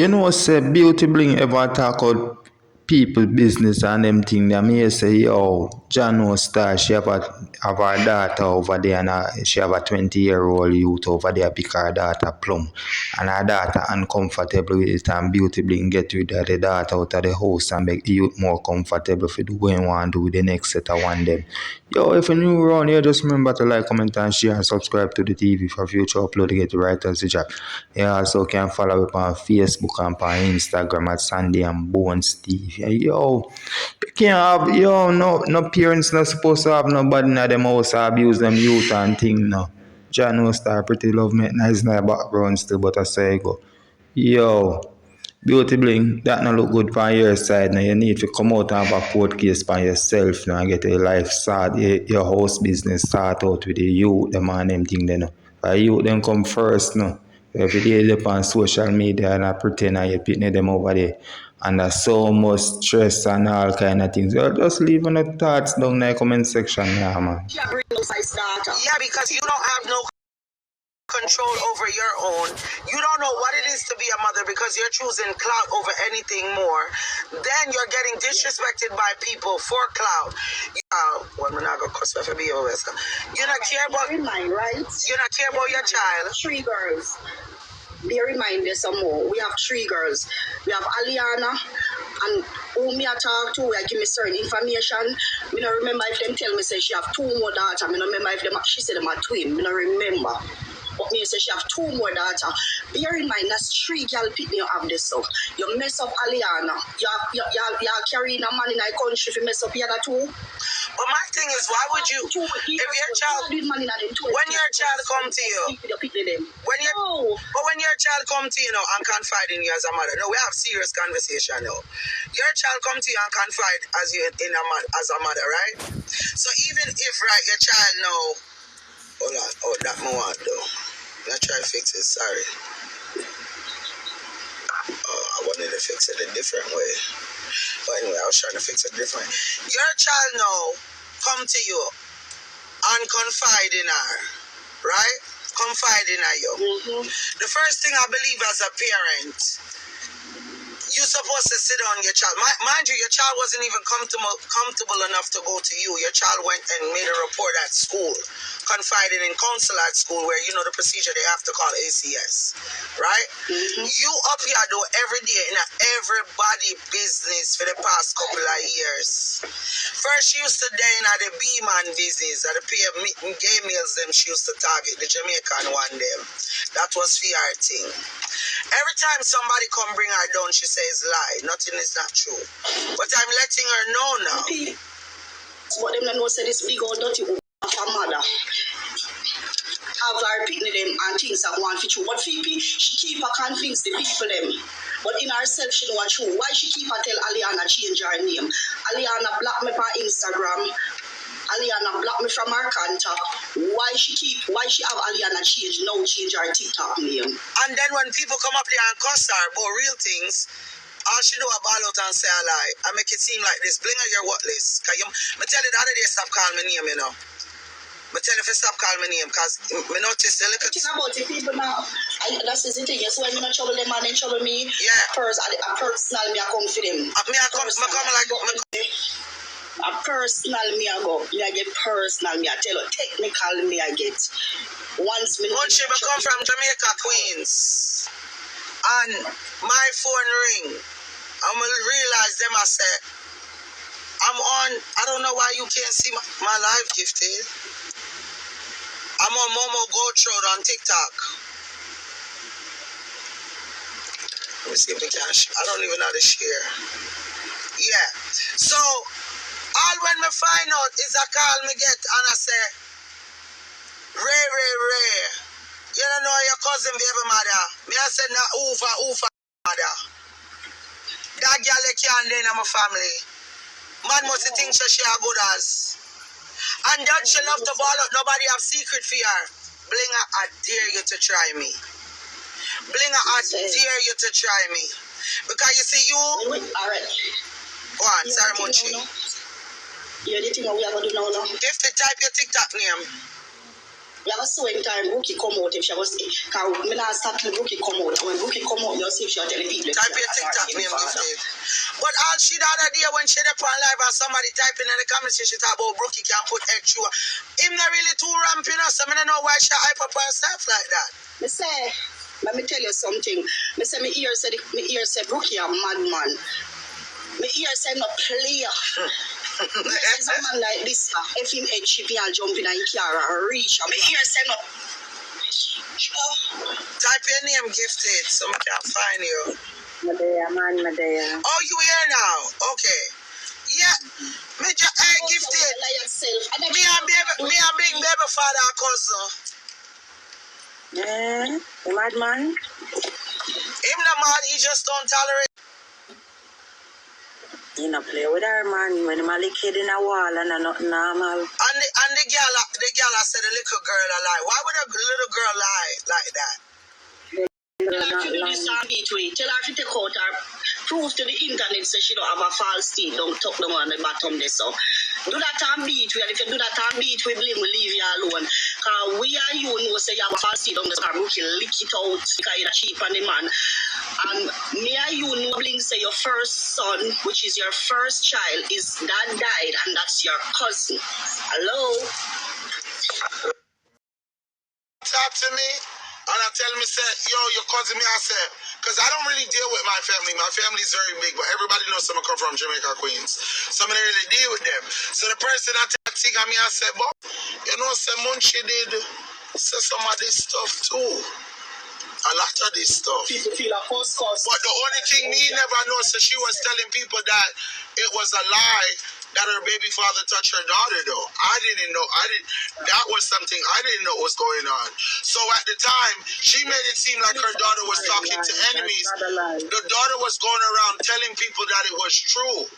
You know, say Beauty Bling ever talk about people business and them thing. Them here say, yo, Jano Star, she have her daughter over there, and she have a 20-year-old youth over there pick her daughter plum. And her daughter uncomfortable with it, and Beauty Bling get rid of the daughter out of the house and make the youth more comfortable for do what you want to do with the next set of one them. Yo, if you're new around here, just remember to like, comment, and share, and subscribe to the TV for future upload to get the right as the job. You also can follow up on Facebook and on Instagram at Sandy and Bone Steve. Yo, you can't have, yo, no parents not supposed to have nobody in them house abuse them youth and thing no. John no star pretty love me nice in the background still, but I say go. Yo, Beauty Bling, that not look good on your side now. You need to come out and have a court case by yourself now and get your life started, your house business start out with the youth, them and them thing then. You them come first now. Every day they on social media and I pretend I you pitney them over there. And there's so much stress and all kind of things. Just leave on the thoughts down in the comment section, yeah, man. Yeah, because you don't have no control over your own. You don't know what it is to be a mother because you're choosing clout over anything more. Then you're getting disrespected by people for clout. Well, I'm not gonna cuss for be over. You not care about right? You not care about your child. 3 girls. Bear in mind there's some more. We have 3 girls. We have Aliana and who me I talk to, I give me certain information. Me don't remember if them tell me say she have 2 more daughters. Me don't remember if them she said them are twin. Me don't remember. But me say she have 2 more daughters. Bear in mind that's 3 girl pick me have this stuff. You mess up Aliana. You're carrying a man in a country if you mess up the other 2. But my thing is, why would you? If your child, when your child come to you, when your child come to you now and confide in you as a mother, no, we have serious conversation now. Your child come to you and confide as you as a mother, right? So even if your child now, hold on, that I want though. I try to fix it. Sorry. I wanted to fix it a different way. But anyway, I was trying to fix it different. Your child now come to you and confide in her, right? Confide in her you. The first thing I believe as a parent, you're supposed to sit on your child. Mind you, your child wasn't even comfortable enough to go to you. Your child went and made a report at school, confided in counsel at school where you know the procedure they have to call ACS, right? You up here do every day in everybody business for the past couple of years. First, she used to day in the B-man business, at the gay males them she used to target, the Jamaican one them. That was for her thing. Every time somebody come bring her down, she says lie. Nothing is not true. But I'm letting her know now. What them know say this big old dirty of a mother. Have her picking them and things that want to true. But Fifi, she keep her convince the people them. But in herself, she know what true. Why she keep her tell Aliana change her name? Aliana block me on Instagram. Aliana block me from her contact. Why she have Aliana change her TikTok name? And then when people come up there and cuss her about real things, all she do is ball out and say a lie. I make it seem like this. Blinga, you're worthless. I tell you the other day, stop calling me name, you know. I tell you to stop calling me name because I notice the little... Talking about the people now, that's the thing. So when I'm in trouble, them and they trouble me, yeah. Personal, me I come for them. A personal me I go. Me I get personal me I tell you. Technical me I get. Once me come from Jamaica, Queens. And my phone ring. I'm gonna realize them I say I'm on, I don't know why you can't see my live gifted. I'm on Momo on TikTok. Let me see if we can I don't even know how to share. Yeah. So all when me find out is a call me get and I say, Ray. You don't know your cousin baby mother. Me I said na Ufa mother. That girl can't lay in my family. Man must think she a good as. And that she love to ball out. Nobody have secret for her. Blinga, I dare you to try me. Blinga, I dare you to try me. Because you see you. Alright. Go on, sorry Munchi. You're the thing we have to do now. If they type your TikTok name. You have a sewing time, Rookie come out if she was because me not start till Rookie come out. When Rookie come out, you see if she tell the people. Type your TikTok name gifted. But all she the other day when she up on live and somebody typing in the comments she talk about Brookie can put egg through. Him not really too ramping us, so I don't know why she hype up herself like that. Me say, let me tell you something. Me say me ear say Brookie a madman. Me ear say no player. There's a man like this, if him head chip and jump in and car and reach. Me ear say no. Type your name gifted so I can find you. Madea, man, Madea. Oh, you here now? Okay. Yeah. Me just gifted. Me and big baby father and cousin. Yeah, the madman. Him the man, he just don't tolerate. You not play with her, man. When I'm a little kid in a wall and I'm not normal. And the girl I said the little girl a lie. Why would a little girl lie like that? Tell her to do this on Gateway. Tell her to take out her proof to the internet so she don't have a false teeth. Don't tuck them on the bottom there. So do that on Gateway. And if you do that on Gateway, Bling will leave you alone. Because we and you know say you have a false teeth on the car. Rookie lick it out because you're cheap on the man. And me and you know Bling say your first son, which is your first child, is that died and that's your cousin. Hello? Talk to me. And I tell me, say, yo, your cousin me, I say, because I don't really deal with my family. My family is very big, but everybody knows I come from Jamaica, Queens. So I don't really deal with them. So the person I take me, I say, but, you know, some Munchie did say some of this stuff too. A lot of this stuff. People feel a post cost. But the only thing me never know, so she was telling people that it was a lie that her baby father touched her daughter though. I didn't know. That was something I didn't know was going on. So at the time, she made it seem like her daughter was talking to enemies. The daughter was going around telling people that it was true.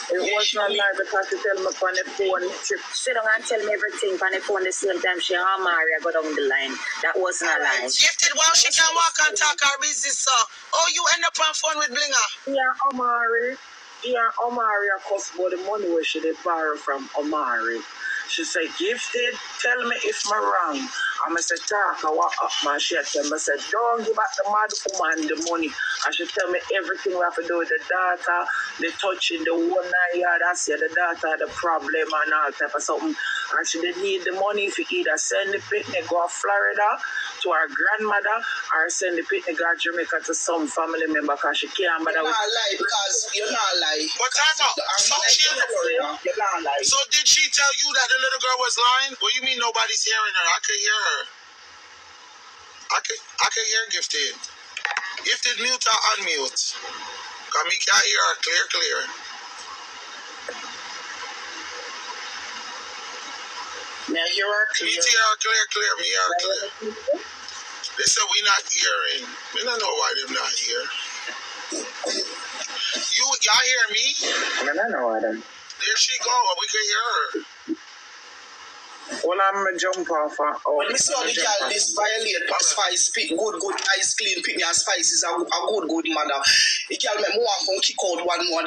It was not lie because she tell me on the phone. She sit down and tell me everything on the phone the same time she and Maria go down the line. That wasn't a lie. Gifted, well, she can walk and talk her business, so. Oh, you end up on phone with Blinga? Yeah, Omari cost about the money where she did borrow from Omari. She said, Gifted, tell me if I'm wrong. And I said, talk, I walk up, man. She tell me, I said, don't give back the mad woman the money. And she tell me everything we have to do with the data, the touching, the 1 yard, I said the data, the problem and all type of something. And she did need the money if you either send the picnic go to Florida to her grandmother or send the picnic go to Jamaica to some family member because she can't bother with. You're not lie because you're not lie. But time out. So did she tell you that the little girl was lying? What do you mean nobody's hearing her? I could hear her. I could hear Gifted. Gifted, mute or unmute. Because me can't hear her clear. Now hear her clear. Me hear her clear. Me hear her clear. They said we not hearing. We don't know why they're not here. Y'all hear me? I don't know what. There she go. We can hear her. Well, I'm a jump off. When me see how the girl this violate spice, good, nice, clean, pick and spice is a good mother. The girl make more from kick out one more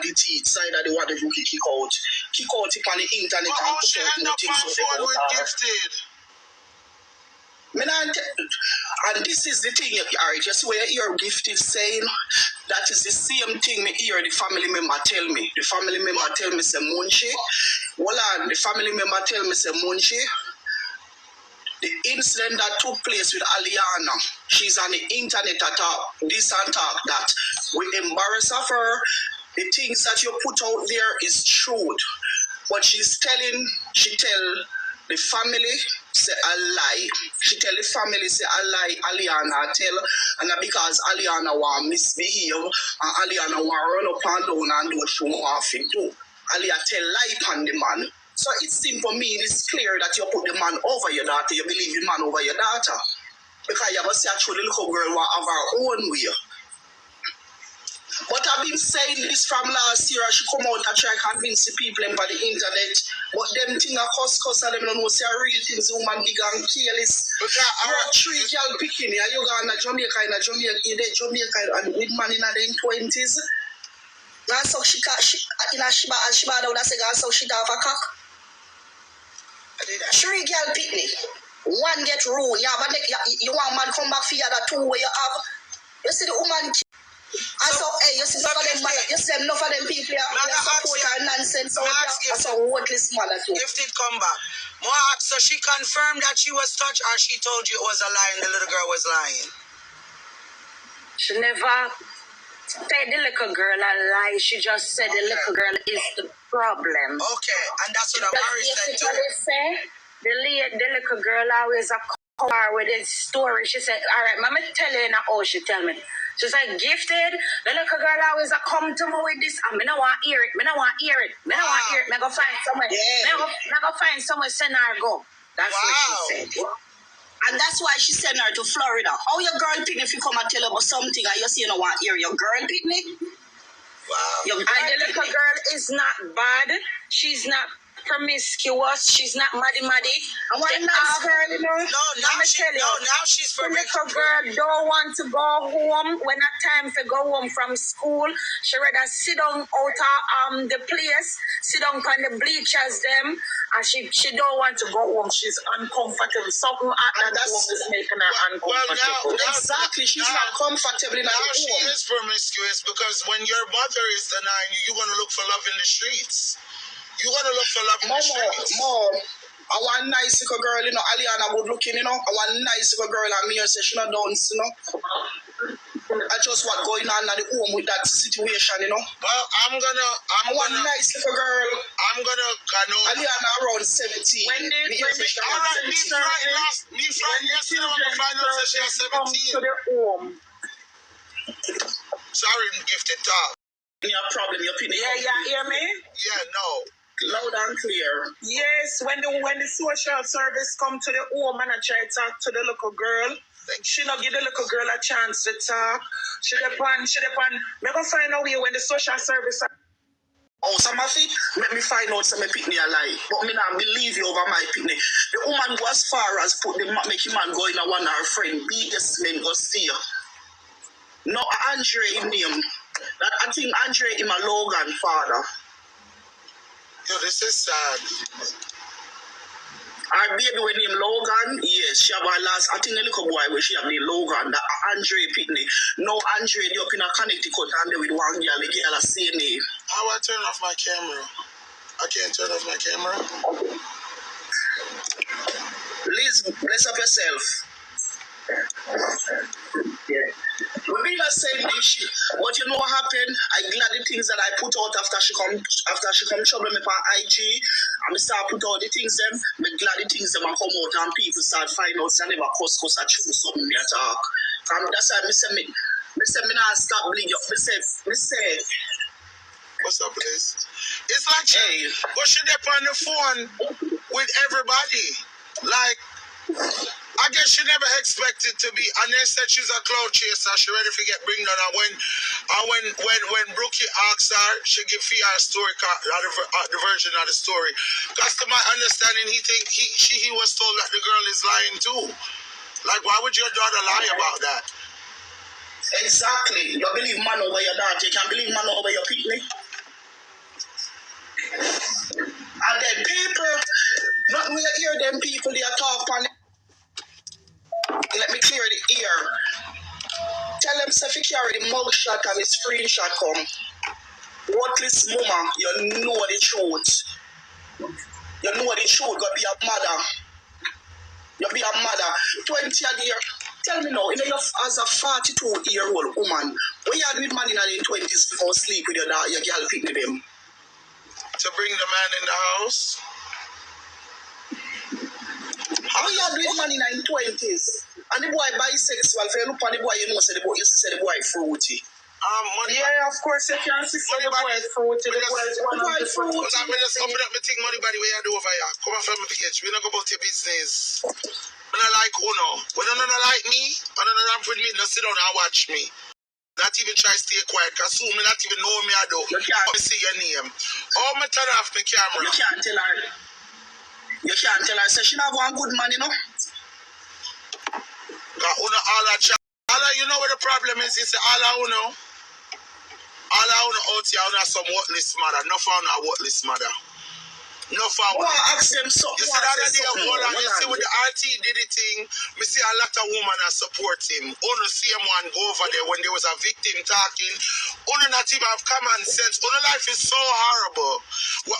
the teeth side of the one the rookie kick out it on the internet. But how she end up on phone with Gifted? And this is the thing, alright, you see where you hear Gifted saying, that is the same thing me hear the family member tell me. The family member tell me, say, Munchie. Well, the family member tell me, say, Munchie, the incident that took place with Aliana, she's on the internet talk this and talk that. We embarrass of her. The things that you put out there is truth. But she tell the family, say a lie. She tell the family, say a lie, Aliana tell, and because Aliana want misbehave, and Aliana want run up and down and do what she want to do. Aliana tell lie on the man. So it seems for me, it's clear that you put the man over your daughter, you believe the man over your daughter. Because you have to see actually the little girl will have her own way. But I've been saying this from last year. She come out and try to convince the people on the internet. But them things are cuss and them don't know say real things. Woman big and careless. You are 3 girl picking here. You go in Jamaica, and with man in their 20s. That's how she down and say that's how she have a cock. 3 girl picnic. 1 get ruined. You want man come back for the other 2 where you have. You see the woman. And so, hey, you see enough of them, enough of them people here support her nonsense. So, that's a worthless mother too. Gifted come back. So she confirmed that she was touched, or she told you it was a lie and the little girl was lying? She never said the little girl a lie. She just said the little girl is the problem. Okay, and that's what Mary said too. The little girl always a car with his story. She said, all right, mama tell you now how she tell me. She said, Gifted, the little girl always a come to me with this, and I don't want to hear it. I don't want to hear it. I go find somewhere. I go find somewhere, send her go. That's what she said. And that's why she sent her to Florida. How your girl picnic if you come and tell her about something and you say you don't want to hear your girl picnic? Wow. And the little girl is not bad. She's not promiscuous. She's not maddy. And why not girl, you know? Now she's the little girl don't want to go home when it's time to go home from school. She rather sit down out of the place, sit down on the bleachers them, and she don't want to go home. She's uncomfortable. Something at that home is making her uncomfortable. Now, exactly, she's not comfortable in her home. She is promiscuous because when your mother is denying you, you're going to look for love in the streets. You're going to look for love in the streets. Mom, I want a nice little girl, you know. Aliana good looking, you know. I want a nice little girl, and me say she not dance, you know. I just what going on at the home with that situation, you know. Well, I want a nice little girl. I'm gonna Aliana around 17. When the children come to the home. Sorry, Gifted talk. Your problem, your opinion. Yeah, hear me? Yeah, no. Loud and clear. Yes, when the social service come to the home and I try to talk to the little girl, she not give the little girl a chance to talk. She depend. Me go find out when the social service. Oh, some of it, let me find out some picnic a lie. But me not believe you over my picnic. The woman go as far as put the make man go in a one her friend, biggest name go see her. No, Andre in name. That I think Andre is my Logan father. Yo, this is sad. Our baby when named Logan, yes, she have a last, I think a little boy where she have named Logan, that Andre Pitney. No Andre, they up in a Connecticut and they with one girl, the girl a same name. How I turn off my camera? I can't turn off my camera. Liz, bless up yourself. Yeah. We not saying this shit, but you know what happened? I glad the things that I put out after she come trouble me on IG, and me start put out the things them. Me glad the things them come out and people start find out. I never cause I choose something me talk. That's why me say me not stop bling up. Me say. What's up, Liz? It's like but she up on the phone with everybody, like. I guess she never expected to be, and they said she's a clout chaser. She ready to get bring down. And when Brookie asked her, she give her story, the version of the story. Because to my understanding, he was told that the girl is lying too. Like, why would your daughter lie about that? Exactly. You believe man over your daughter. You can't believe man over your picnic. And then people, not when you hear them people, they talk on. Let me clear the ear. Tell them to carry the mug shot and the screenshot come. Worthless mama, you know the truth. You know the truth, go be a mother. You be a mother. 20 a year. Tell me now, as a 42-year-old woman, when you are with man in the 20s before sleep with your girl pick with them? To bring the man in the house? How you do it man in the 20s? And the boy bisexual, if you look on the boy, you know, say the boy fruity. Yeah, of course, you can see the boy fruity. The boy is one of the fruity. I'm just open up my thing, money body, where you do over here. Come on from the page. We don't go about your business. When I like Uno. When I don't like me, I don't know with me, just sit down and watch me. Not even try to stay quiet, because soon me not even know me, I do. You can't. Let me see your name. Oh, me turn off my camera. You can't tell her. You can't tell her, say she not one good man, you know? You know what the problem is? It's all out here, some worthless mother. Not found a worthless mother. No for Well, I ask them something. You see that idea, hold on, you see with the RT did the thing, me see a lot of women that support him. Only see him one go over there when there was a victim talking. Only not even have common sense. Only life is so horrible.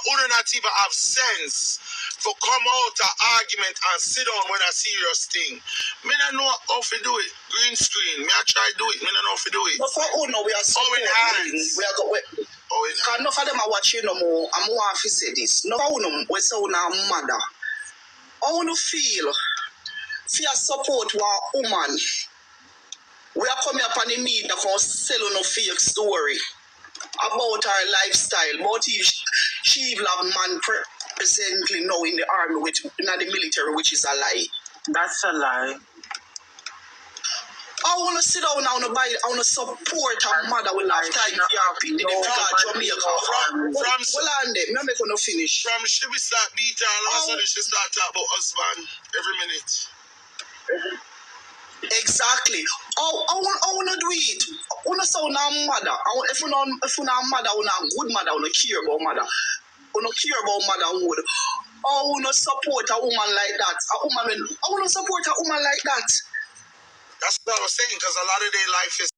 Only not even have sense for come out an argument and sit down when a serious thing. Me don't know how to do it. Green screen. Me I try do it. Me don't know how to do it. But for Uno, we are supporting. We are going. Because enough of them are watching no more. I'm more to say this. No for Uno, we say Uno mother. How do you feel? Fear support one woman. We are coming up on the media for selling a fake story about her lifestyle. But if she will have man presently now in the army, which in the military, which is a lie. That's a lie. I want to sit down now and buy. I want to support her mother with lifetime therapy. They got Jamaica from well on there. Me make no finish. From she be start beat her, all of a sudden she start talk about husband every minute. Exactly. I want to do it. I want to sound a mother. If you're not mother, you're not good mother. You don't care about mother. You don't care about motherhood. I want to support a woman like that. I want to support a woman like that. That's what I was saying, because a lot of their life is